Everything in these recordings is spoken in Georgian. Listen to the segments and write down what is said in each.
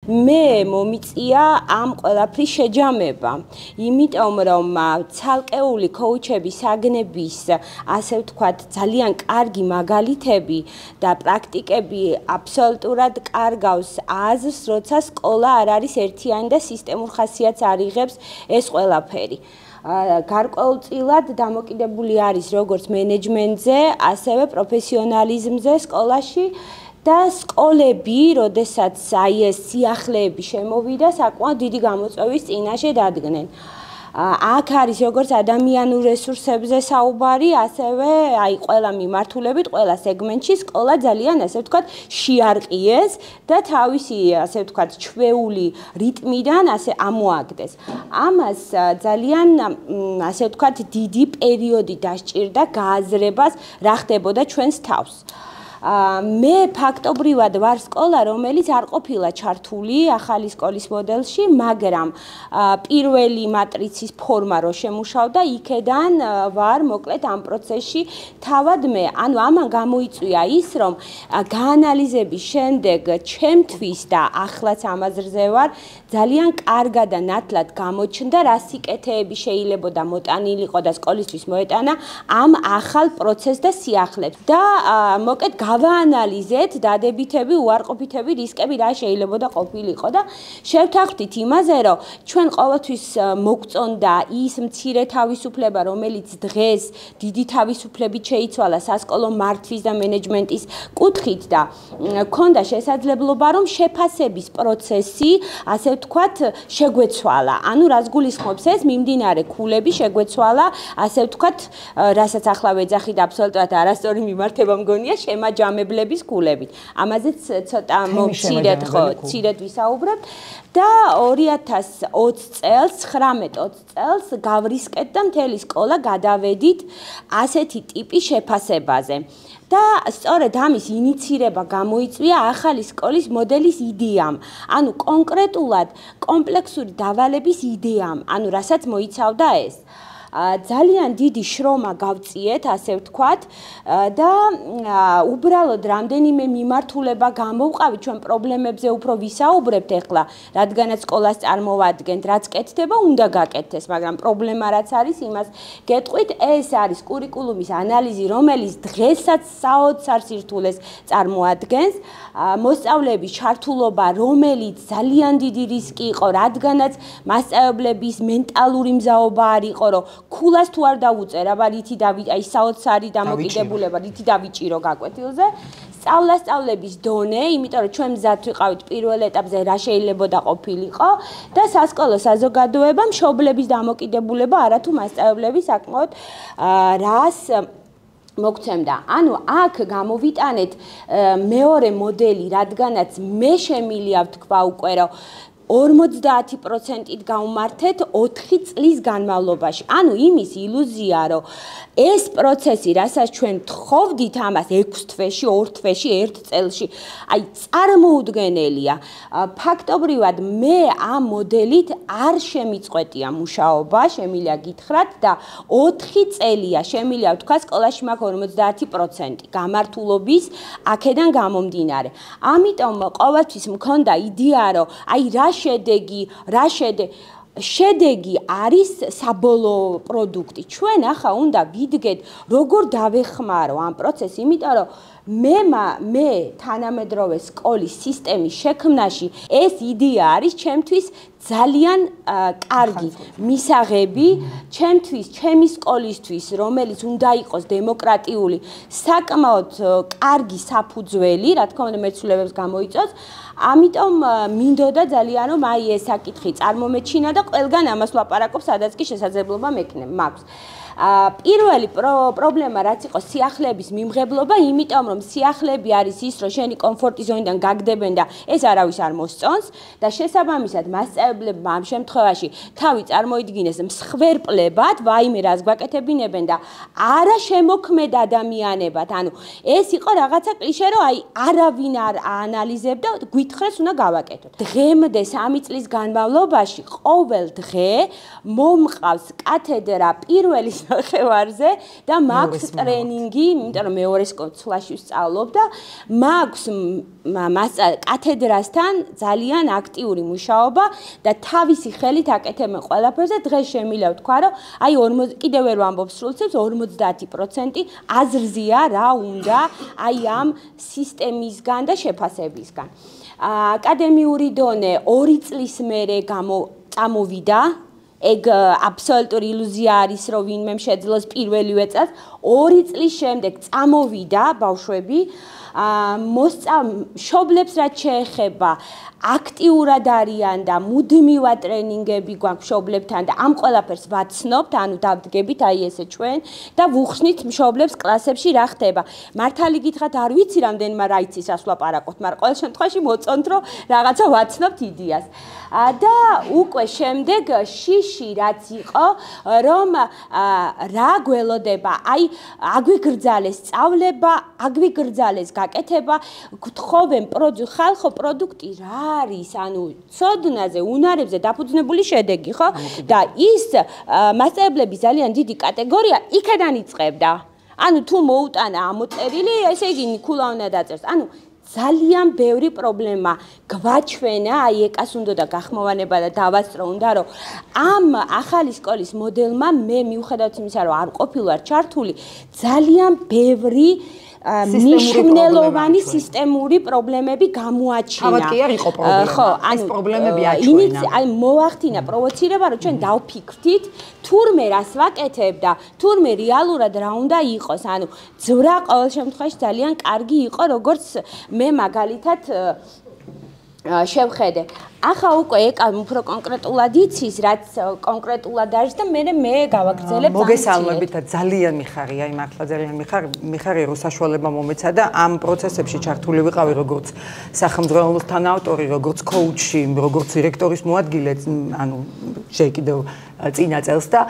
მე მომიწია ამ ყველაფრის შეჯამება, იმიტომ რომ ცალკეული ქოუჩების საგნების, ასე ვთქვათ, ძალიან კარგი მაგალითები და პრაქტიკები აბსოლუტურად კარგავს აზრს, როცა სკოლა არ არის ერთიანი და სისტემურ ხასიათს არ იღებს ეს ყველაფერი. გარკვეულწილად დამოკიდებული არის როგორც მენეჯმენტზე, ასევე პროფესიონალიზმზე სკოლაში და სკოლები, როდესაც აი ეს სიახლეები შემოვიდა, საკმაოდ დიდი გამოწვევის წინაშე დადგნენ. აქ არის როგორც ადამიანურ რესურსებზე საუბარი, ასევე აი ყველა მიმართულებით, ყველა სეგმენტში სკოლა ძალიან, ასე ვთქვათ, შეარყიეს და თავისი, ასე ვთქვათ, ჩვეული რიტმიდან ასე ამოაგდეს. ამას ძალიან, ასე ვთქვათ, დიდი პერიოდი დასჭირდა გააზრებას, რა ხდებოდა ჩვენს თავს. მე ფაქტობრივად ვარ სკოლა, რომელიც არ ყოფილა ჩართული ახალი სკოლის მოდელში, მაგრამ პირველი მატრიცის ფორმა რო შემუშავდა, იქედან ვარ მოკლედ ამ პროცესში თავად მე. ანუ ამან გამოიწვია ის, რომ გაანალიზების შემდეგ ჩემთვის და ახლაც ამაზრზე ვარ, ძალიან კარგად და ნათლად გამოჩნდა, რა სიკეთეები შეიძლებოდა მოტანილიყო და სკოლისთვის მოეტანა ამ ახალ პროცესს და სიახლეებს. და მოკლედ გავაანალიზეთ დადებითები, უარყოფითები რისკები რა შეიძლებოდა ყოფილიყო და შევთანხმდით იმაზე, რომ ჩვენ ყოველთვის მოგწონდა ის მცირე თავისუფლება, რომელიც დღეს დიდი თავისუფლებით შეიცვალა სასკოლო მართვის და მენეჯმენტის კუთხით და ქონდა შესაძლებლობა, რომ შეფასების პროცესი, ასე ვთქვათ, შეგვეცვალა. ანუ რას გულისხმობს ეს? მიმდინარე ქულები შეგვეცვალა, ასე ვთქვათ, რასაც ახლა ვეძახით აბსოლუტურად არასწორი მიმართება მგონია, შემაჯამებლების ქულებით. ამაზეც ცოტა მცირედ ვისაუბრებთ და 2020 წელს, 19-20 წელს გავრისკეთ და მთელი სკოლა გადავედით ასეთი ტიპის შეფასებაზე. და სწორედ ამის ინიცირება გამოიწვია ახალი სკოლის მოდელის იდეამ, ანუ კონკრეტულად კომპლექსური დავალების იდეამ, ანუ რასაც მოიცავდა ეს. ძალიან დიდი შრომა გავწიეთ, ასე ვთქვათ, და უბრალოდ რამდენიმე მიმართულება გამოვყავით, ჩვენ პრობლემებზე უფრო ვისაუბრებთ ახლა, რადგანაც სკოლას წარმოვადგენთ, რაც კეთდება, უნდა გაკეთდეს, მაგრამ პრობლემა რაც არის, იმას გეტყვით, ეს არის კურიკულუმის ანალიზი, რომელიც დღესაც საოცარ სირთულეს წარმოადგენს, მოსწავლეების ჩართულობა, რომელიც ძალიან დიდი რისკი იყო, რადგანაც მასწავლებლების მენტალური მზაობა არ იყო, რომ ქულას თუ არ დავუწერ, აბა რითი აი საოცარი დამოკიდებულება, რითი დავიჭირო გაკვეთილზე, სწავლასწავლების დონე, იმიტომ რომ ჩვენ მზად ვიყავით პირველ ეტაპზე რა შეიძლებოდა ყოფილიყო და სასკოლო საზოგადოება მშობლების დამოკიდებულება არათუ მასწავლებლების საკმაოდ რას მოგცემდა. ანუ აქ გამოვიტანეთ მეორე მოდელი, რადგანაც მე შემილია ვთქვა უკვე, რომ 50%-ით გავმართეთ 4 წლის განმავლობაში. ანუ იმის ილუზია, რომ ეს პროცესი, რასაც ჩვენ თხოვდით ამას 6 თვეში, 2 თვეში, 1 წელში, აი წარმოუდგენელია. ფაქტობრივად მე ამ მოდელით არ შემიწყვეტია მუშაობა, შემიძლია გითხრათ და 4 წელია შემიძლია ვთქვა სკოლაში მაქვს 50% გამართულობის აქედან გამომდინარე. ამიტომ ყოველთვის მქონდა იდეა, რომ აი შედეგი არის საბოლოო პროდუქტი. ჩვენ ახლა უნდა ვიდგეთ, როგორ დავეხმარო ამ პროცესს, იმიტომ რომ მე თანამედროვე სკოლის სისტემის შექმნაში ეს იდეა არის ჩემთვის ძალიან კარგი მისაღები, ჩემი სკოლისთვის, რომელიც უნდა იყოს დემოკრატიული, საკმაოდ კარგი საფუძველი, რა თქმა უნდა მეცვლებებს გამოიწვევს. ამიტომ მინდოდა ძალიან, რომ აი ეს საკითხი წარმომეჩინა და ყველგან ამას ვლაპარაკობ, სადაც კი შესაძლებლობა მაქვს. პირველი პრობლემა რაც იყო სიახლეების მიმღებლობა, იმიტომ რომ სიახლეები არის ის, რომ შენი კომფორტის ზონიდან გაგდებენ და ეს არავის არ მოსწონს და შესაბამისად მასწავლებლებმა ამ შემთხვევაში თავი წარმოიდგინეს მსხვერპლებად, ვაიმე რას გვაკეთებინებენ და არა შემოქმედ ადამიანებად. ანუ ეს იყო რაღაცა კლიშე, რომ აი არავინ არ აანალიზებდა, გვითხრეს უნდა გავაკეთოთ. დღემდე 3 წლის განმავლობაში ყოველ დღე მომყავს კათედრა პირველის ნახევარზე და მაქვს ტრენინგი, იმიტომ რომ მეორე სკოლაში ვსწავლობ და მაქვს კათედრასთან ძალიან აქტიური მუშაობა და თავისი ხელით აკეთებ ყველაფერს და დღეს შემიძლია ვთქვა, რომ აი კიდევ ვერ ვამბობ სრულцებს 50% აზრზეა რა უნდა აი ამ სისტემისგან და შეფასებისგან. აკადემიური დონე 2 წლის მერე წამოვიდა. ეგ აბსოლუტური ილუზია არის, რომ ვინმე შეძლოს პირველივე წელს 2 წლის შემდეგ წამოვიდა ბავშვები. მშობლებს რაც შეეხება აქტიურად არიან და მუდმივად ტრენინგები გვაქვს მშობლებთან და ამ ყველაფერს ვაცნობთ, ანუ დავდგებით აი ესე ჩვენ და ვუხსნით მშობლებს კლასებში რა ხდება. მართალი გითხრათ, არ ვიცი რამდენმა რა იცის რას ვლაპარაკობთ, მაგრამ ყოველ შემთხვევაში მოწონთ რომ რაღაცა ვაცნობთ იდეას. და უკვე შემდეგ შიში რაც იყო, რომ რა გველოდება, აი აგვიგრძალეს სწავლება, აგვიგრძალეს გაკეთება, გთხოვენ ხალხო პროდუქტი რა არის, ანუ ცოდნაზე, უნარებზე დაფუძნებული შედეგი, ხო? და ის მასწავლებლების ძალიან დიდი კატეგორია იქედან იწყებდა. ანუ თუ მოუტანა ამოწერილი, ესე იგი ნიკულა უნდა დაწერს. ანუ ძალიან ბევრი პრობლემა გვაჩვენა, აი ეკას უნდა გახმოვანება და დავასწრო უნდა, რომ ამ ახალი სკოლის მოდელმა მე მიუხედავად იმისა, რომ არ ყოფილვარ ჩართული, ძალიან ბევრი მნიშვნელოვანი სისტემური პრობლემები გამოაჩინა. თავად კი არ იყო პრობლემა. ხო, ეს პრობლემები აჩვენა. აი მოახდინა პროვოცირება, რომ ჩვენ დავფიქრდით, თურმე რას ვაკეთებ და თურმე რეალურად რა უნდა იყოს. ანუ ძვრა ყოველ შემთხვევაში ძალიან კარგი იყო, როგორც მე მაგალითად შევხედე. ახლა უკვე ეკა უფრო კონკრეტულად იცის, რაც კონკრეტულად არის და მე გავაგრძელებ. მოგესალმებით და ძალიან მიხარია, მართლა ძალიან მიხარია, რომ საშუალება მომეცა და ამ პროცესებში ჩართული ვიყავი როგორც სახელმძღვანელოს თანაავტორი, როგორც კოუჩი, როგორც დირექტორის მოადგილე, ანუ შე კიდევ წინა წელს და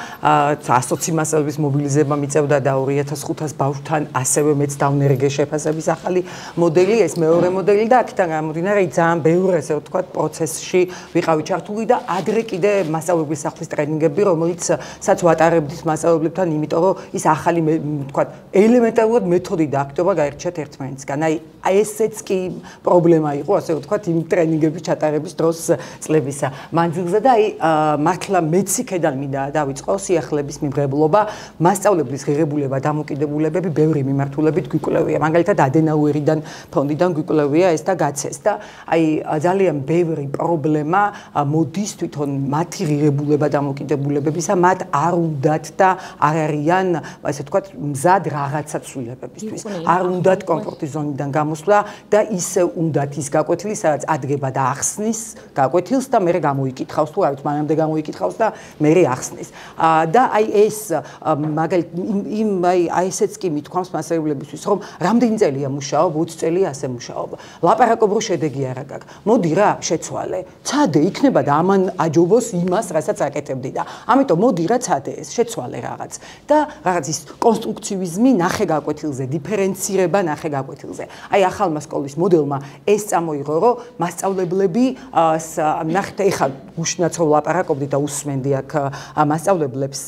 120 მასწავლებლის მობილიზება მიწევდა და 2500 ბავშვთან ასევე მეც დავნერგე შეფასების ახალი მოდელი, ეს მეორე მოდელი და აქედან გამომდინარე ძალიან ბევრი ესე ვთქვათ პროცესში ვიყავი ჩართული და ადრე კიდე მასწავლებლის სახლის ტრენინგები, რომელიცაც ვატარებდით მასწავლებლებთან, იმიტომ რომ ის ახალი ვთქვათ ელემენტარულად მეთოდი დააქტობა გაირჩეთ ერთმანეთისგან. აი ესეც კი პრობლემა იყო, ასე ვთქვათ, იმ ტრენინგების ჩატარების დროს წლებისა მანძილზე და აი მართლა მეც დან მინდა დავიწყო სიახლეების მიღებულობა, მასწავლებლის ღირებულება, დამოკიდებულებები ბევრი მიმართულებით გვიკვლევია. მაგალითად ადენაუერიდან ფონდიდან გვიკვლევია ეს და გაცეს და აი ძალიან ბევრი პრობლემა მოდის თვითონ მათი ღირებულება დამოკიდებულებებისა, მათ არ უნდათ და არ არიან, ასე ვთქვათ, მზად რაღაცა ცვლილებებისთვის. არ უნდათ კომფორტის ზონიდან გამოსვლა და ისე უნდათ ის გაკვეთილი, სადაც ადგება და ახსნის გაკვეთილს და მერე გამოიკითხავს თუ რა ვიცი, მანამდე გამოიკითხავს და მერე ახსნის. და აი ეს მაგალითად აი ესეც კი მithქვამს მასწავლებლებისთვის, რომ რამდენი წელია მუშაობ, 20 წელია ასე მუშაობ. ლაპარაკობ რომ შედეგი არა გაქვს. მოდი რა, შეცვალე. ცადე იქნება და ამან აჯობოს იმას, რასაც აკეთებდი და ამიტომ მოდი რა ცადე ეს, შეცვალე რაღაც. და რაღაც ის კონსტრუქცივიზმი ნახე გაკვეთილზე, დიფერენცირება ნახე გაკვეთილზე. აი ახალმა სკოლის მოდელმა ეს წამოიღო, რომ მასწავლებლები ნახეთ ეხლა უშნაც რომ ლაპარაკობდი და უსმენდი აქ მასწავლებლებს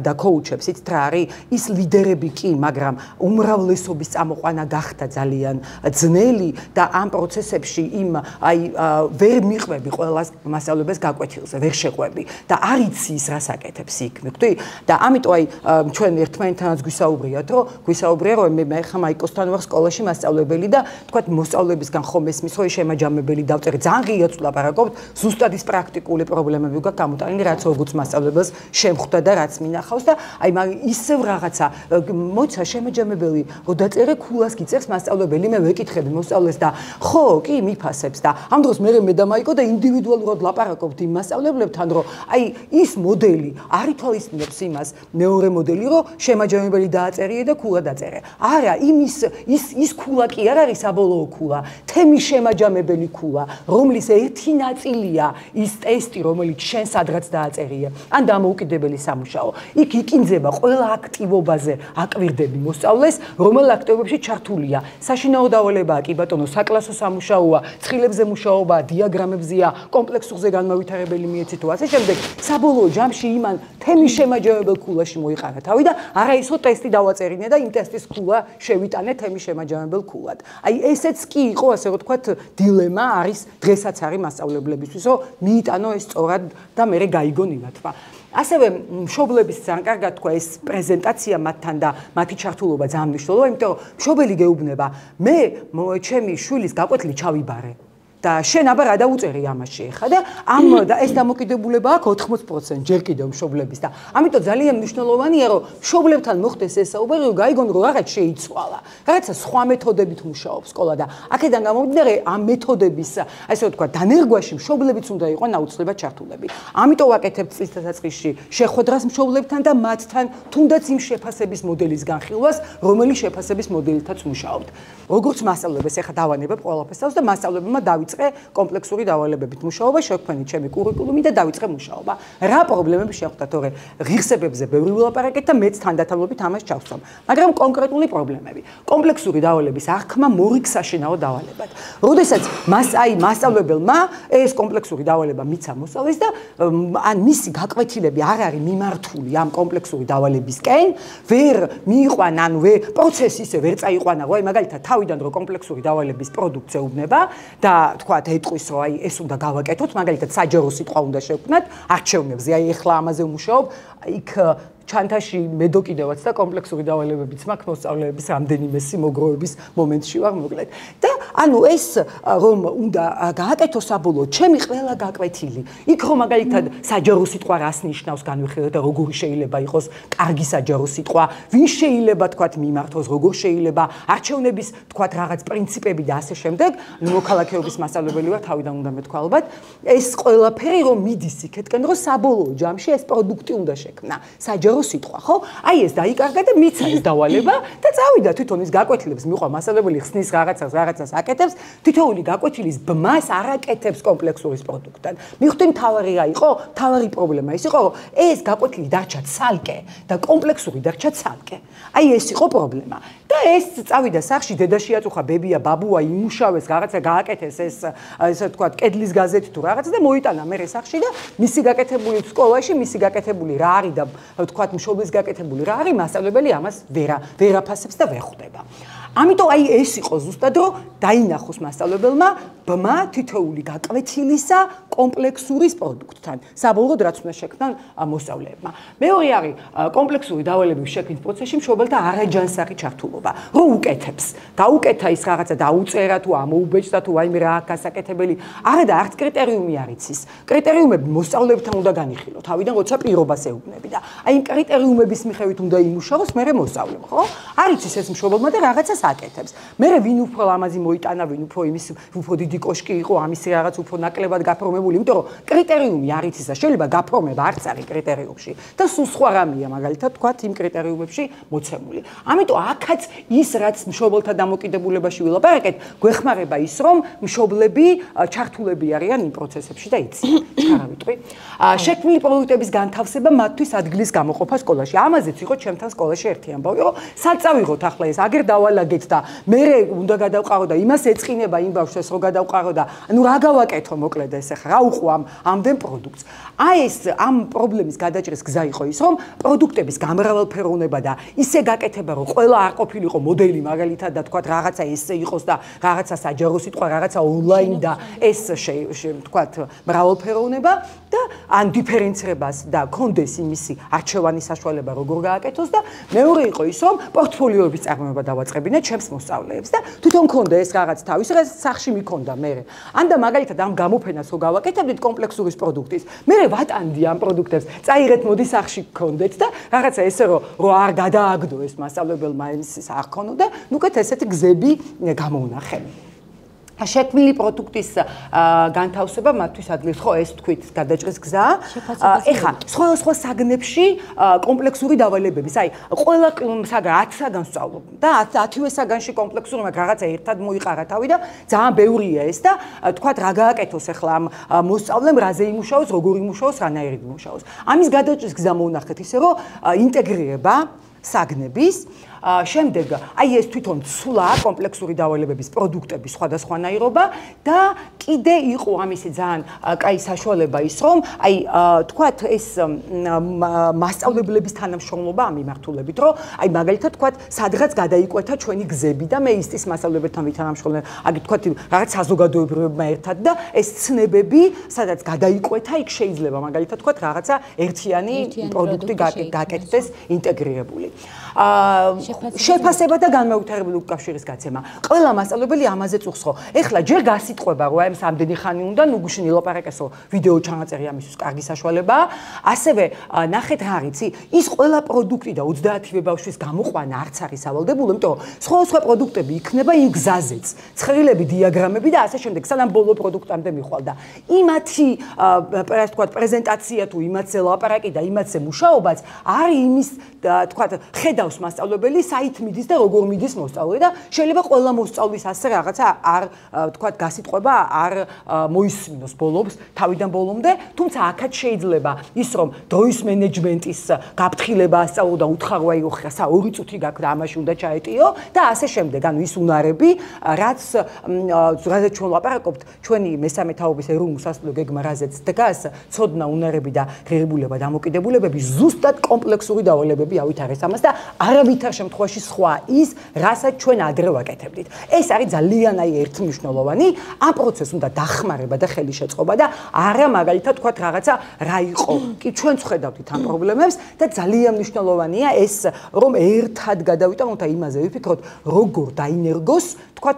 და კოუჩებს, იცით რა არის, ის ლიდერები კი, მაგრამ უმრავლესობის წამოყვანა გახდა ძალიან ძნელი და ამ პროცესებში იმ აი ვერ მიყვები ყველას მასწავლებლებს გაკვეთილზე, ვერ შეყვები და არ იცი ის რას აკეთებს იქ, მიხვდი? და ამიტომ აი ჩვენ ერთმანეთთანაც გვისაუბრია, რომ მე ხა მაიკოსთან ვარ სკოლაში მასწავლებელი და თქვათ მოსწავლებისგან ხომ ესმის, რომ შემაჯამებელი დავწერე, ძალიან ღიად ვლაპარაკობთ, ზუსტად ის პრაქტიკული პრობლემები გვაქვს გამოტანილი, რაც როგორც მასწავლებელს შემხვდა და რაც მინახავს და აი ისევ რაღაცა მოიცა შემაჯამებელი, რომ დაწერე ქულას გიწერს მასწავლებელი, მე ვეკითხები მოსწავლეს და ხო, კი მიფასებს და ამ დროს მე დამაიკო და ინდივიდუალურად ლაპარაკობთ იმ მასწავლებლებთან, რომ აი ის მოდელი არ ითვალისწინებს იმას, მეორე მოდელი, რომ შემაჯამებელი დააწერია და ქულა დაწერე. არა, ის ქულა კი არ არის საბოლოო ქულა, თემის შემაჯამებელი ქულა, რომლის ერთი ნაწილია ის ტესტი, რომელიც შენ სადღაც დააწერია. ან დამოუკიდებელი სამუშაო. იქ იკინძება ყველა აქტივობაზე აკვირდები მოსწავლეს, რომელ აქტივობებში ჩართულია. საშინაო დავალებაა კი ბატონო, საკლასო სამუშაოა, ცხილებზე სქემებზე მუშაობა, დიაგრამებზეა, კომპლექსურზე განმავითარებელი მიეცი თუ ასე შემდეგ. საბოლოო ჯამში იმან თემის შემაჯამებელ ქულაში მოიყარა თავი და არა ისო ტესტი დავაწერინე და იმ ტესტის ქულა შევიტანე თემის შემაჯამებელ ქულად. აი ესეც კი იყო ასე რომ ვთქვათ დილემა არის დღესაც არის მასწავლებლებისთვის, რომ მიიტანო ეს სწორად და მერე გაიგონ იმათმა. ასევე მშობლების ძალიან კარგად თქვა ეს პრეზენტაცია მათთან და მათი ჩართულობა ძალიან მნიშვნელოვანია, იმიტომ რომ მშობელი გეუბნება, მე ჩემი შვილის გაკვეთილი ჩავიბარე. და შენ აბა რა დაუწერი ამაში ხა და ეს დამოკიდებულება აქვს 80% ჯერ კიდევ მშობლების და ამიტომ ძალიან მნიშვნელოვანია რომ მშობლებთან მოხდეს ეს საუბარი რომ გაიგონ რომ რაღაც შეიცვალა რაღაცა სხვა მეთოდებით მუშაობს სკოლა და აქედან გამომდინარე ამ მეთოდების ასე ვთქვა დანერგვაში მშობლებიც უნდა იყვნენ აუცილებლად ჩართულები ამიტომ ვაკეთებთ წლის დასაწყისში შეხვედრას მშობლებთან და მათთან თუნდაც იმ შეფასების მოდელის განხილვას რომელიც შეფასების მოდელითაც მუშაობთ როგორც მასწავლებლებს ეხა დავანებებ ყველაფერს და მასწავლებლებმა დავიწყე კომპლექსური დავალებებით მუშაობა, შევქმნით ჩემი კურიკულუმი და დავიწყე მუშაობა. რა პრობლემები შეხვდათ, თორე ღირსებებზე ბევრი ვილაპარაკეთ და მეც თანდათანობით ამას ჩავსვამ. მაგრამ კონკრეტული პრობლემები. კომპლექსური დავალების აღქმა მორიგ საშინაო დავალებად. როდესაც მასწავლებელმა ეს კომპლექსური დავალება მიცა მოსწავლეს და ან მისი გაკვეთილები არ არის მიმართული ამ კომპლექსური დავალებისკენ, ვერ მიიყვან, ანუ პროცესი ისე ვერ წაიყვანა, აი მაგალითად თავიდან რო კომპლექსური დავალების პროდუქტზე უბნება და თქვათ ეტყვის რომ აი ეს უნდა გავაკეთოთ მაგალითად საჯარო სიტყვა უნდა შევქმნათ არჩევნებზე აი ეხლა ამაზე ვმუშაობ იქ ჩანთაში მედო კიდევაც და კომპლექსური დავალებებიც მაქვს მოსწავლეების რამდენიმე სიმოგროვების მომენტში ვარ მოკლედ და ანუ ეს რომ უნდა გააკეთო საბოლოო ჩემი ყველა გაკვეთილი იქ რომ მაგალითად საჯარო სიტყვა რას ნიშნავს განვიხილოთ და როგორი შეიძლება იყოს კარგი საჯარო სიტყვა ვინ შეიძლება თქვათ მიმართოს როგორ შეიძლება არჩევნების თქვათ რაღაც პრინციპები და ასე შემდეგ მოქალაქეობის მასწავლებელი ვარ თავიდან უნდა მეთქვა ალბათ ეს ყველაფერი რომ მიდის იქეთკენ რომ საბოლოო ჯამში ეს პროდუქტი უნდა შექმნა საჯარო სიტყვა, ხო? აი ეს დაიკარგა და მიცა ეს დავალება და წავიდა თვითონ ის გაკვეთილებს მიყვა მასწავლებელი ხსნის რაღაცას აკეთებს, თითოეული გაკვეთილის ბმას არ აკეთებს კომპლექსურის პროდუქტთან. მიხვდენ თავარი რა იყო? თავარი პრობლემა ის იყო, რომ ეს გაკვეთილი დარჩა ცალკე და კომპლექსური დარჩა ცალკე. აი ეს იყო პრობლემა. და ეს წავიდა სახში, დედა შეაწუხა, ბებია, ბაბუა იმუშავეს, რაღაცა გააკეთეს ეს ესე ვთქვათ, კედლის გაზეთი თუ რაღაცა და მოიტანა მე სახში და მისი გაკეთებული სკოლაში, მისი გაკეთებული რა არის და ვთქვათ მშობლის გაკეთებული რა არის მასწავლებელი ამას ვერ აფასებს და ვერ ხვდება. ამიტომ აი ეს იყო ზუსტად რომ დაინახოს მასწავლებელმა ბმა თითოეული გაკვეთილისა კომპლექსურის პროდუქტთან. საბოლოოდ რაც უნდა შექმნან მოსწავლეებმა. მეორე არის კომპლექსური დავალების შექმნის პროცესში მშობელთა არაჯანსაღი ჩართულობა. რომ უკეთებს, გაუკეთა ის რაღაცა დაუწერა თუ ამოუბეჭდა თუ აიმე რა გასაკეთებელი, არა და არც კრიტერიუმი არ იცის. კრიტერიუმები მოსწავლეებთან უნდა განიხილო. თავიდან როცა პირობას ეუბნები და აი იმ კრიტერიუმების მიხედვით უნდა იმუშაოს მერე მოსწავლემ, ხო? არ იცის ეს მშობელმა და რაღაცას აკეთებს. მერე ვინ უფრო ლამაზი მოიტანა, ვინ უფრო იმის უფრო დიდი კოშკი იყო, ამის რაღაც უფრო ნაკლებად გაფორმებული, იმიტომ რომ კრიტერიუმი არ იცის და შეიძლება გაფორმება არც არის კრიტერიუმში და სულ სხვა რამეა მაგალითად თქვათ იმ კრიტერიუმებში მოცემული. ამიტომ აქაც ის რაც მშობელთა დამოკიდებულებაში ვილაპარაკეთ, გვეხმარება ის რომ მშობლები ჩართულები არიან იმ პროცესებში და იციან. ჩქარა ვიტყვი. შექმნილი პროდუქტების განთავსება მათთვის ადგილის გამოყოფა სკოლაში. ამაზეც იყო ჩემთან სკოლაში ერთი ამბავი, რომ საწავიღოთ ახლა ეს აგერ დავალაგეთ და მე უნდა გადავყარო და იმას ეწყინება იმ ბავშვს ეს რო გადავყარო და ანუ რა გავაკეთო მოკლედ ეს ახლა რა უყვამ ამდენ პროდუქტს. აი ეს ამ პრობლემის გადაჭრის გზა იყო ის რომ პროდუქტების გამრავალფეროვნება და ისე გაკეთება რომ ყველა არ ყოფილიყო მოდელი მაგალითად და თქვათ რაღაცა ესე იყოს და რაღაცა საჯარო სიტყვა რაღაცა ონლაინ და ეს თქვათ მრავალფეროვნება და ან დიფერენცირებას და კონდეს იმისი არჩევანის საშუალება როგორ გააკეთოს და მეორე იყო ის რომ პორტფოლიოების წარმოება დავაწყებინე ჩემს მოსწავლეებს და თვითონ მქონდა ეს რაღაც თავის სახში მიქონდა მე. ან და მაგალითად ამ გამოფენას რო გავაკეთებდით კომპლექსურის პროდუქტის, მე ვატანდი ამ პროდუქტებს, წაიღეთ მოდი სახში გქონდეთ და რაღაცა ესე რომ არ გადააგდო ეს მასწავლებელმა ის არ ქონო და ნუკეთ ესეთი გზები გამოუნახე. შექმნილი პროდუქტის განთავსება მათთვის ადგილს ხო ეს თქვით გადაჭრის გზა. ეხა სხვა საგნებში კომპლექსური დავალებების, აი ყველა 10 საგანს ვსწავლობ და 10-ვე საგანში კომპლექსური მაგ რაღაცა ერთად მოიყარა თავი და ძალიან ბევრია ეს და თქვათ რა გააკეთოს ახლა ამ მოსწავლემ რაზე იმუშაოს, როგორ იმუშაოს, რანაირად იმუშაოს. ამის გადაჭრის გზა მოუნახეთ ისე რომ ინტეგრირება საგნების შემდეგ აი ეს თვითონ ცვლა კომპლექსური დავალებების პროდუქტების სხვადასხვანაირობა და კიდე იყო ამისი ძალიან კაი საშუალება ის რომ აი თქვათ ეს მასწავლებლების თანამშრომლობა ამ მიმართულებით რომ აი მაგალითად თქვათ სადღაც გადაიკვეთა ჩვენი გზები და მე ისტის მასწავლებელთან ვითანამშრომლობ აი თქვათ რაღაც საზოგადოებრივებმა ერთად და ეს ცნებები სადაც გადაიკვეთა იქ შეიძლება მაგალითად თქვათ რაღაცა ერთიანი პროდუქტი გაკეთდეს ინტეგრირებული შეფასება და განმაუთავებელი უკავშირის გაცემა ყველა მასწავლებელი ამაზე წუხს ხო ეხლა ჯერ გასიტყვება რომ აი ამ სამდენი ხანი უნდა ნუ გუშინ ილაპარაკესო ვიდეო ჩანაწერი ამისთვის კარგი საშუალებაა ასევე ნახეთ რა ვიცი ის ყველა პროდუქტი და 30-ვე ბავშვის გამოყვანა არც არის ავალდებული იმიტომ სხვა პროდუქტები იქნება იმ გზაზეც ცხრილები დიაგრამები და ასე შემდეგ სანამ ბოლო პროდუქტამდე მიხვალ და იმათი თქვა პრეზენტაცია თუ იმათზე ლაპარაკი და იმათზე მუშაობაც არის იმის თქვა ხედავს მასწავლებელი საით მიდის და როგორ მიდის მოსწავლე და შეიძლება ყველა მოსწავლის ასე რაღაცა არ თქვა გასიტყვება არ მოისმინოს ბოლობს თავიდან ბოლომდე თუმცა აქაც შეიძლება ის რომ დროის მენეჯმენტის გაფრთხილება ასწავლო და უთხარო აი ხა 2 წუთი გაქვს და ამაში უნდა ჩაეტიო და ასე შემდეგ ანუ ის უნარები რაც ჩვენ ლაპარაკობთ ჩვენი მესამე თაობის ეროვნულ სასწავლო გეგმა რაზეც დგას ცოდნა უნარები და ღირებულება დამოკიდებულებები ზუსტად კომპლექსური დავალებები ავითარეს ამას და არავითარ შემთხვევაში სხვა ის რასაც ჩვენ ადრე ვაკეთებდით ეს არის ძალიან აი ერთმნიშვნელოვანი ამ პროცესს უნდა დახმარება და ხელი შეწყობა და არა მაგალითად თქვა რაღაცა რა იყო კი ჩვენც ხედავთ ამ პრობლემებს და ძალიან მნიშვნელოვანია ეს რომ ერთად გადავიტანოთ და იმაზე ვიფიქროთ როგორ დაინერგოს თქვა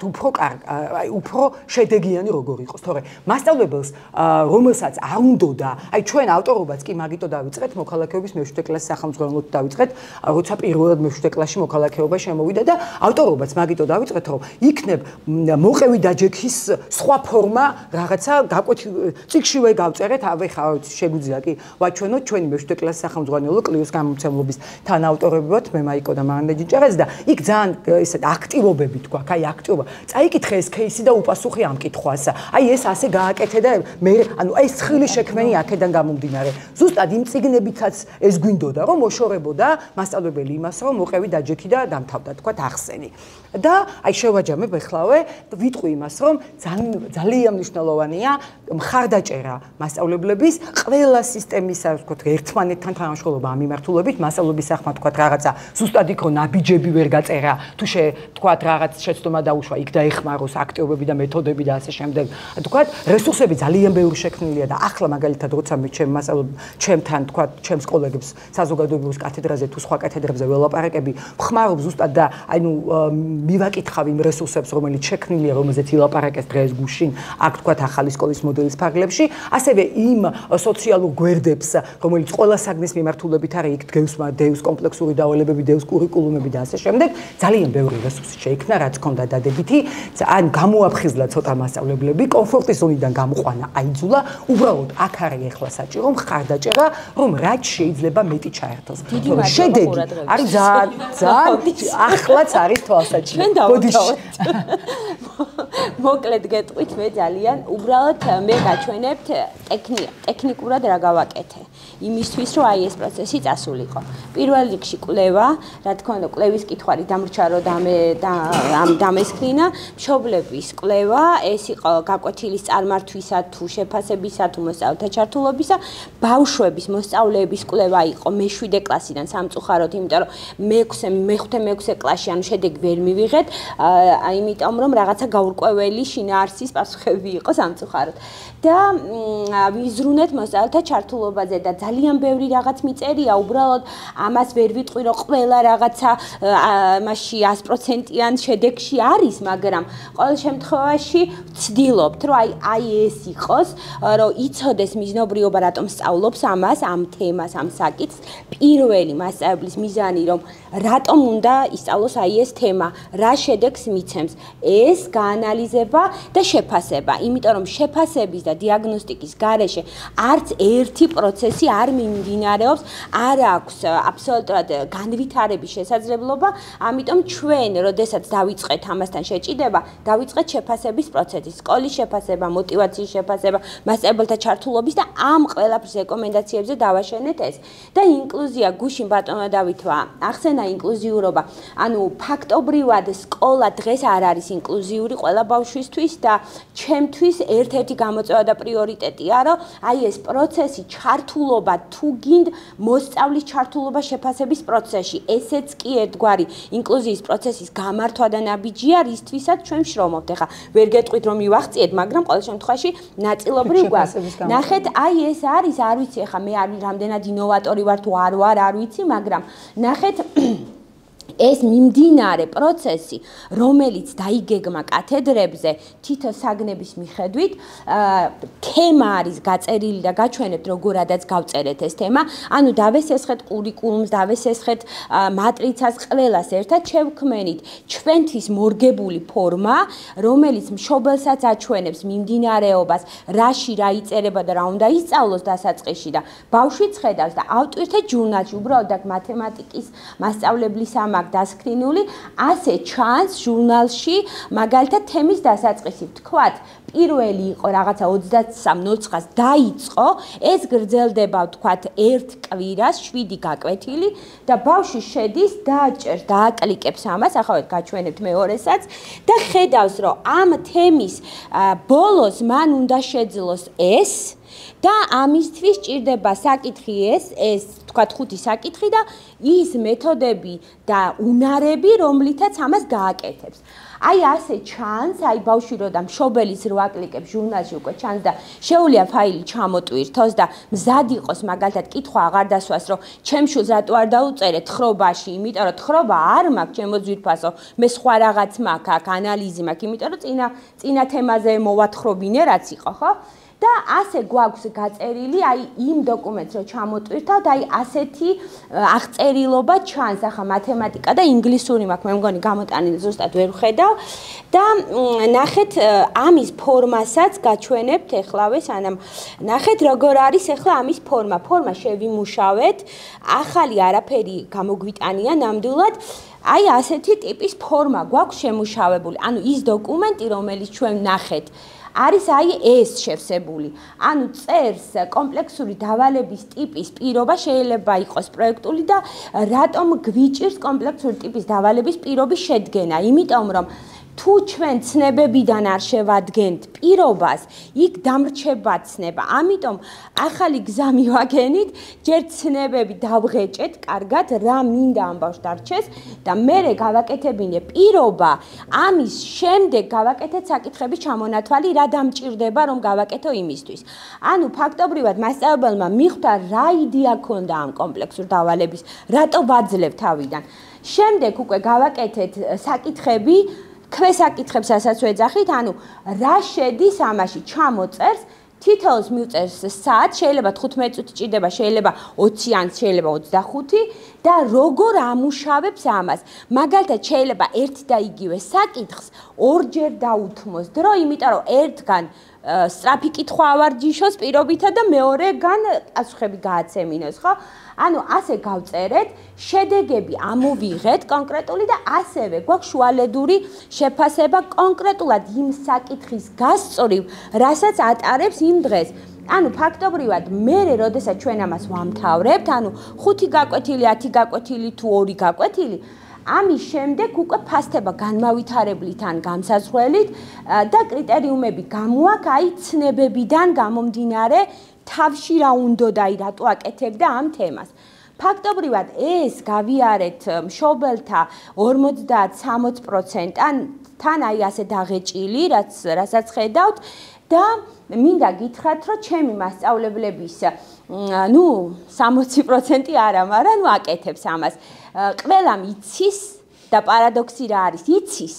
უფრო შედეგიანი როგორ იყოს თორე მასწავლებელს რომელსაც არ უნდოდა აი ჩვენ ავტორობაც კი მაგიტო დავიწყეთ მოქალაქეობის მე-7 კლასის სახელმძღვანელოთ დავიწყეთ როცა პირველად მე-7 კლასში მოქალაქეობა შემოვიდა და ავტორობაც მაგიტო დავიწყეთ რომ იქნებ მოყევი დაჯექის სხვა ფორმა რაღაცა წიგშივე გავწერეთ აბეხა შეგვიძლია კი ვაჩვენოთ ჩვენი მე-7 კლასის სახელმძღვანელო კლიოს გამომცემლობის თანაავტორები ვართ მე მაიკო და მანდა ჯიჭარაძე და იქ ძალიან ესეთ აქტივობები თქვა აი აქტივობა წაიკითხე ეს кейსი და უპასუხე ამ კითხვას აი ეს ასე გააკეთე და მე ანუ აი სხილი შექმენი აქედან გამომდინარე ზუსტად იმ წიგნებითაც ეს გვინდოდა რომ მოშორებოდა მასწავლებელი იმას რომ მოყევი დაჯექი და დამთავრდა თქვა ახსენი და აი შევაჯამებ ეხლავე ვიტყვი იმას რომ ძალიან მნიშვნელოვანია მხარდაჭერა მასწავლებლების ყველა სისტემისა ვთქვათ ერთმანეთთან თანამშრომლობა ამ მიმართულებით მასწავლებლების სახმა ვთქვათ რაღაცა ზუსტად იქ რომ ნაბიჯები ვერ გაწერა თუ ვთქვათ რაღაც შეცდომა დაუშვა იქ დაეხმაროს აქტივობები და მეთოდები და ასე შემდეგ ვთქვათ რესურსები ძალიან ბევრი შექმნილია და ახლა მაგალითად როცა მე ჩემთან ვთქვათ ჩემს კოლეგებს საზოგადოებრივ კათედრაზე თუ სხვა კათედრებზე ველაპარაკები ვხმარობ ზუსტად და აი ნუ მივაკითხავ იმ რესურსებს რომელიც შექმნილია რომელზეც ილაპარაკეს დღეს გუშინ აქ ვთქვათ ახალი სკოლის მოდელის ფარგლებში ასევე იმ სოციალურ გვერდებს რომელიც ყველა საგნის მიმართულებით არის იქ დევს კომპლექსური დავალებები დევს კურიკულუმები და ასე შემდეგ ძალიან ბევრი რესურსი შეიქმნა რაც ჰქონდა დადებითი ან გამოაფხიზლა ცოტა მასწავლებლები კომფორტის ზონიდან გამოყვანა აიძულა უბრალოდ აქ არის ახლა საჭირო მხარდაჭერა რომ რაც შეიძლება მეტი ჩაერთოს შედეგი არის ძალიან ახლაც არის თვალსაჩინო მოკლედ გეტყვით მე ძალიან უბრალოდ მე გაჩვენებთ ტექნიკურად რა გავაკეთე იმისთვის რომ აი ეს პროცესი წასულიყო პირველ რიგში კვლევა რა თქმა უნდა კვლევის კითხვარი დამრჩა რომ ამ დამესქრინა მშობლების კვლევა ეს იყო გაკვეთილის წარმართვისა თუ შეფასებისა თუ მოსწავლეთა ჩართულობისა ბავშვების მოსწავლეების კვლევა იყო მე-7 კლასიდან სამწუხაროდ იმიტომ რომ მე-5 კლასში ანუ შედეგი ვერ მივიღეთ იმიტომ რომ რაღაცა გაურკვეველი შინაარსის პასუხები იყო სამწუხაროდ და ვიზრუნეთ მოსწავლეთა ჩართულობაზე და ძალიან ბევრი რაღაც მიწერია უბრალოდ ამას ვერ ვიტყვი რომ ყველა რაღაცა მასში 100%-იან შედეგში არის მაგრამ ყოველ შემთხვევაში ვცდილობთ რომ აი ეს იყოს რომ იცოდეს მიზნობრიობა რატომ სწავლობს ამას ამ თემას ამ საკითხს პირველი მასწავლებლის მიზანი რომ რატომ უნდა ისწავლოს აი ეს თემა რა შედეგს მიცემს ეს გაანალიზება და შეფასება იმიტომ რომ შეფასების და დიაგნოსტიკის გარეშე არც ერთი პროცესი არ მიმდინარეობს არ აქვს აბსოლუტურად განვითარების შესაძლებლობა ამიტომ ჩვენ როდესაც დავიწყეთ ამასთან შეჭიდება დავიწყეთ შეფასების პროცესი სკოლის შეფასება мотиваციის შეფასება მასწავლებელთა ჩართულობის და ამ ყველაფრის რეკომენდაციებზე დავაშენეთ ეს და ინკლუზია გუშინ ბატონმა დავითვა ახსენა ინკლუზიურობა ანუ ფაქტობრივად სკოლა დღეს არ არის ინკლუზიური ყველა ბავშვი ბავშვისთვის და ჩემთვის ერთ-ერთი გამოწვევა და პრიორიტეტია, რომ აი ეს პროცესი ჩართულობა თუ გინდ მოსწავლის ჩართულობა შეფასების პროცესში, ესეც კი ერთგვარი ინკლუზიის პროცესის გამართვა და ნაბიჯია, რისთვისაც ჩვენ შრომობთ. ეხლა ვერ გეტყვით რომ მივახციეთ, მაგრამ ყოველ შემთხვევაში ნაწილობრივ გვაქვს. ნახეთ, აი ეს არის, არ ვიცი, ეხლა მე არ რამდენად ინოვატორი ვარ თუ არ ვიცი, მაგრამ ნახეთ ეს მიმდინარე პროცესი, რომელიც დაიგეგმა კათედრებზე, თითო საგნების მიხედვით, თემა არის გაწერილი და გაჩვენებთ როგორადაც გავწერეთ ეს თემა, ანუ დავესესხეთ კურიკულუმს, დავესესხეთ მატრიცას, ყველას ერთად შევქმნით ჩვენთვის მორგებული ფორმა, რომელიც მშობელსაც აჩვენებს მიმდინარეობას, რაში რა იწერება და რა უნდა ისწავლოს დასაწყისში და ბავშვიც ხედავს და ავტვირთეთ ჟურნალში, უბრალოდ აქ მათემატიკის მასწავლებლის დასკრინული, ასე ჩანს ჟურნალში, მაგალითად თემის დასაწყისი ვთქვათ, პირველი იყო რაღაცა 23:09-ს დაიწყო, ეს გრძელდება ვთქვათ ერთ კვირას, 7 გაკვეთილი და ბავშვი შედის, დააჭერს, დააკლიკებს ამას, ახლა გაჩვენებთ მეორესაც და ხედავს, რომ ამ თემის ბოლოს მან უნდა შეძლოს ეს და ამისთვის ჭირდება საკითხი ეს თქვათ 5 საკითხი და ის მეთოდები და უნარები, რომლითაც ამას გააკეთებს. აი ასე ჩანს, აი ბავშვი რო და მშობელის რო აკლიკებს ჟურნალში უკვე ჩანს და შეუძლია ფაილი ჩამოტვირთოს და მზად იყოს მაგალითად კითხვა აღარ დასვას, რომ ჩემ შულს რატო არ დაუწერე თხრობაში, იმიტომ რომ თხრობა არ მაქვს ჩემო ძვირფასო, მე სხვა რაღაც მაქვს, აქ ანალიზი მაქვს, იმიტომ რომ წინა თემაზე მოვათხრობინე რაც იყო, ხო? და ასე გვაქვს გაწერილი, აი იმ დოკუმენტს რო ჩამოტვირთავთ, აი ასეთი აღწერილობა ჩანს, ახლა მათემატიკა და ინგლისური მაქვს, მე მგონი გამოტანილი ზუსტად ვერ ვხედავ და ნახეთ ამის ფორმასაც გაჩვენებთ ეხლავე, სანამ ნახეთ როგორ არის ეხლა ამის ფორმა. ფორმა შევიმუშავეთ, ახალი არაფერი გამოგვიტანია ნამდვილად. აი ასეთი ტიპის ფორმა გვაქვს შემუშავებული. ანუ ის დოკუმენტი, რომელიც ჩვენ ნახეთ არის აი ეს შევსებული. ანუ წერს კომპლექსური დავალების ტიპის პირობა შეიძლება იყოს პროექტული და რატომ გვიჭირს კომპლექსური ტიპის დავალების პირობის შედგენა? იმიტომ რომ თუ ჩვენ ცნებებიდან არ შევადგენთ პირობას, იქ დამრჩება ცნება. ამიტომ ახალი გზა მივაგენით, ჯერ ცნებები დავღეჭეთ, კარგად, რა მინდა ამ ბავშვს დარჩეს და მერე გავაკეთებინე პირობა, ამის შემდეგ გავაკეთეთ საკითხების ჩამონათვალი, რა დამჭირდება, რომ გავაკეთო იმისთვის. ანუ ფაქტობრივად მასწავლებელმა მიხვდა, რა იდეა ქონდა ამ კომპლექსურ დავალების, რატო ვაძლევ თავიდან. შემდეგ უკვე გავაკეთეთ საკითხები, ქვესაკითხებსაც ვეძახით, ანუ რა შედის ამაში, ჩამოწერს, თითოეულს მივწერს საათს, შეიძლება 15 წუთი ჭირდება, შეიძლება 20 ან შეიძლება 25 და როგორ ამუშავებს ამას. მაგალითად, შეიძლება ერთ და იგივე საკითხს ორჯერ დაუთმოს დრო, იმიტომ რომ ერთგან სწრაფი კითხვა ავარჯიშოს პირობითა და მეორეგან პასუხები გააცემინოს, ხო? ანუ ასე გავწერეთ, შედეგები ამოვიღეთ კონკრეტული და ასევე გვაქვს შუალედური შეფასება კონკრეტულად იმ საკითხის გასწორივ, რასაც ატარებს იმ დღეს. ანუ ფაქტობრივად მერე როდესაც ჩვენ ამას ვამთავრებთ, ანუ 5 გაკვეთილი, 10 გაკვეთილი თუ 2 გაკვეთილი, ამის შემდეგ უკვე ფასდება განმავითარებლით ან განსაზღვრელით და კრიტერიუმები გამოაქვს აი ცნებებიდან გამომდინარე თავში რა უნდა და აი რატო აკეთებდა ამ თემას. ფაქტობრივად ეს გავიარეთ მშობელთა 50-60%-ან თან აი ასე დაღეჭილი, რასაც ხედავთ და მინდა გითხრათ, რომ ჩემი მასწავლებლების 60% არა, მაგრამ აკეთებს ამას. ყველამ იცის და პარადოქსი რა არის, იცის.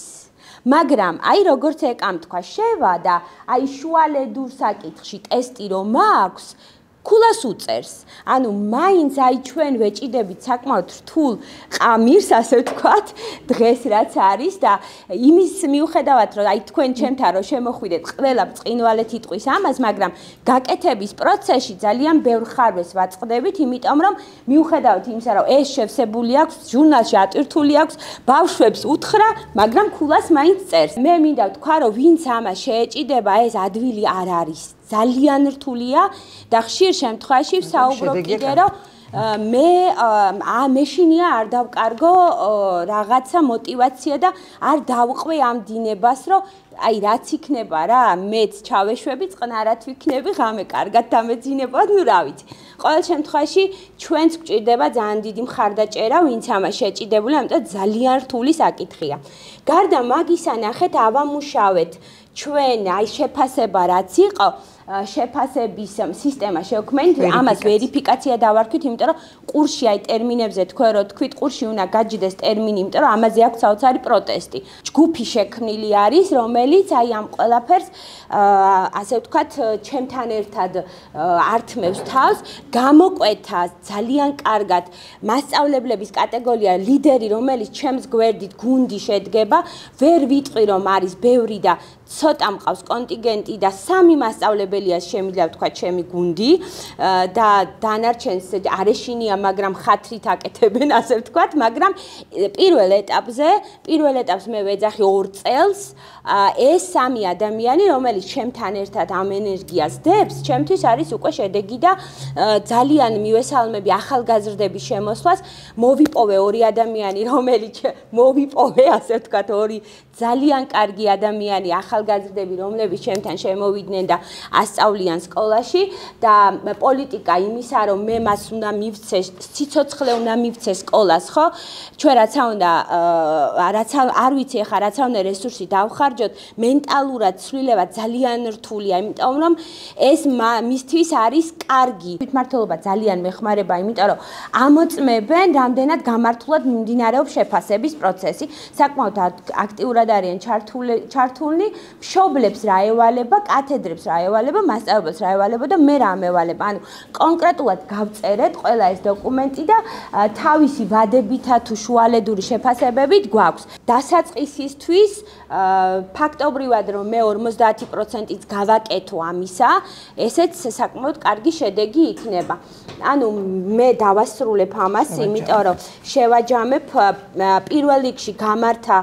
მაგრამ აი როგორც ეკამ თქვა შევა და აი შუალედურ საკითხში ტესტი რომ აქვს, ქულას უწერს. ანუ მაინც აი ჩვენ ვეჭიდებით საკმაოდ რთულ ყამირს, ასე ვთქვათ, დღეს რაც არის და იმის მიუხედავად რომ აი თქვენ ჩემთან რომ შემოხვიდეთ, ყველა ბრწყინვალეთ იტყვის ამას, მაგრამ გაკეთების პროცესში ძალიან ბევრ ხარვეს ვაწყდებით, იმიტომ რომ მიუხედავად იმისა, რომ ეს შევსებული აქვს, ჟურნალში ატვირთული აქვს, ბავშვებს უთხრა, მაგრამ ქულას მაინც წერს. მე მინდა ვთქვა, რომ ვინც ამას შეეჭიდება, ეს ადვილი არ არის. ძალიან რთულია და ხშირ შემთხვევაში ვსაუბრობ კიდე რომ მე მეშინია არ დავკარგო რაღაცა мотиваცია და არ დავყვე ამ დინებას, რომ აი რაც იქნება რა, მეც ჩავეშვები, წყნარად ვიქნები, ღამე კარგად დამეძინებოდ, ნუ რა ვიცი. ყოველ შემთხვევაში ჩვენც გვჭირდება ძალიან დიდი მხარდაჭერა, ვინც ამას შეჭიდებული, ამიტომ ძალიან რთული საკითხია. გარდა მაგისა, ნახეთ, ავამუშავეთ ჩვენ აი შეფასება რაც იყო, შეფასების სისტემა შევქმნით, ამას ვერიფიკაცია დავარქვით, იმიტომ რომ ყურში აი ტერმინებზე თქვენ რო თქვით, ყურში უნდა გაჯდეს ტერმინი, იმიტომ რომ ამაზე აქვს საოცარი პროტესტი. ჯგუფი შექმნილი არის, რომელიც აი ამ ყველაფერს ასე ვთქვათ, ჩემთან ერთად ართმევს თავს, გამოკვეთა ძალიან კარგად მასწავლებლების კატეგორია ლიდერი, რომელიც ჩემს გვერდით გუნდი შედგება, ვერ ვიტყვი რომ არის ბევრი და ცოტა მყავს კონტინგენტი და 3 მასწავლებელია შემიძლია ვთქვა ჩემი გუნდი და დანარჩენს არეშინია, მაგრამ ხათრით აკეთებენ, ასე ვთქვათ, მაგრამ პირველ ეტაპს მე ვეძახი 2 წელს ეს 3 ადამიანი, რომელიც ჩემთან ერთად ამ ენერგიას დებს, ჩემთვის არის უკვე შედეგი და ძალიან მივესალმები ახალგაზრდების შემოსვლას. მოვიპოვე 2 ადამიანი, რომელიც მოვიპოვე, ასე ვთქვათ, 2 ძალიან კარგი ადამიანი, ახალგაზრდები, რომლებიც ჩემთან შემოვიდნენ და ასწავლიან სკოლაში და პოლიტიკა იმისა, რომ მე მას უნდა მივცე, სიცოცხლე უნდა მივცე სკოლას, ხო? ჩვენ რაცა უნდა არ ვიცი ახლა რაცა უნდა რესურსი დავხარჯოთ, მენტალურად ცვლილება ძალიან რთულია, იმიტომ რომ ეს მისთვის არის კარგი. თვითმმართველობა ძალიან მეხმარება, იმიტომ რომ ამოწმებენ, რამდენად გამართულად მიმდინარეობს შეფასების პროცესი, საკმაოდ აქტიურად არიან ჩართულნი, მშობლებს რა ევალება, კათედრებს რა ევალება, მასწავლებელს რა ევალება და მე რა მევალება. ანუ კონკრეტულად გავწერეთ ყველა ეს დოკუმენტი და თავისი ვადებითა თუ შუალედური შეფასებებით გვაქვს. დასაწყისისთვის ფაქტობრივად რომ მე 50%-იც გავაკეთო ამისა, ესეც საკმაოდ კარგი შედეგი იქნება. ანუ მე დავასრულებ ამას, იმიტომ რომ შევაჯამებ პირველ რიგში გამართა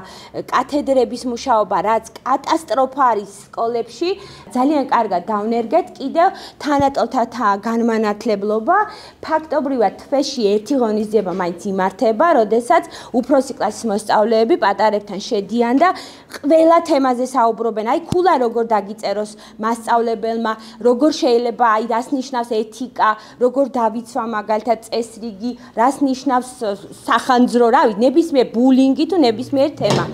კათედრების მუშაობა, რაც კატასტროფა არის სკოლებში, ძალიან კარგად დავნერგეთ, კიდევ თანატოლთა განმანათლებლობა, ფაქტობრივად თვეში 1 ღონისძიება მაინც იმართება, როდესაც უფროსი კლასის მოსწავლეები პატარებთან შედიან და ყველა თემაზე საუბრობენ, აი ქულა როგორ დაგიწეროს მასწავლებელმა, როგორ შეიძლება, აი რას ნიშნავს ეთიკა, როგორ დავიცვა მაგალითად წესრიგი, რას ნიშნავს სახანძრო, რა ვიცი, ნებისმიერ ბულინგი თუ ნებისმიერ თემა.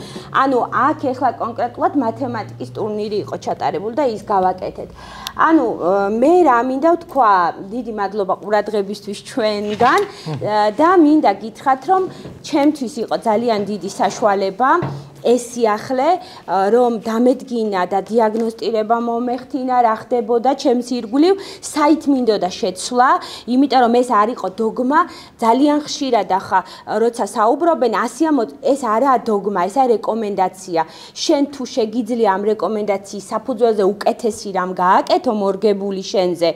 ანუ აქ ეხლა კონკრეტულად მათემატიკის ტურნირი იყო ჩატარებული და ის გავაკეთეთ. ანუ მე რა მინდა ვთქვა, დიდი მადლობა ყურადღებისთვის ჩვენგან და მინდა გითხრათ, რომ ჩემთვის იყო ძალიან დიდი საშუალება ეს სიახლე, რომ დამედგინა და დიაგნოსტირება მომეხთინა, რა ხდებოდა ჩემს ირგვლივ, საით მინდოდა შეცვლა, იმიტომ რომ ეს არ იყო დოგმა, ძალიან ხშირად ახლა როცა საუბრობენ, ეს არაა დოგმა, ეს არის რეკომენდაცია. შენ თუ შეგიძლია ამ რეკომენდაციის საფუძველზე უკეთესი რამ გააკეთო მორგებული შენზე,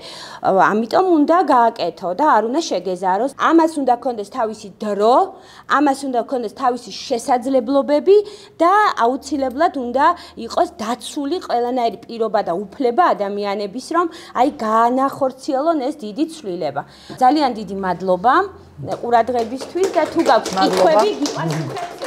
ამიტომ უნდა გააკეთო და არ უნდა შეგეზაროს. ამას უნდა გქონდეს თავისი დრო, ამას უნდა გქონდეს თავისი შესაძლებლობები და აუცილებლად უნდა იყოს დაცული ყველანაირი პირობა და უფლება ადამიანების, რომ აი გაანახორციელონ ეს დიდი ცვლილება. ძალიან დიდი მადლობა ყურადღებისთვის და თუ გაქვთ კითხვები, გიყვართ.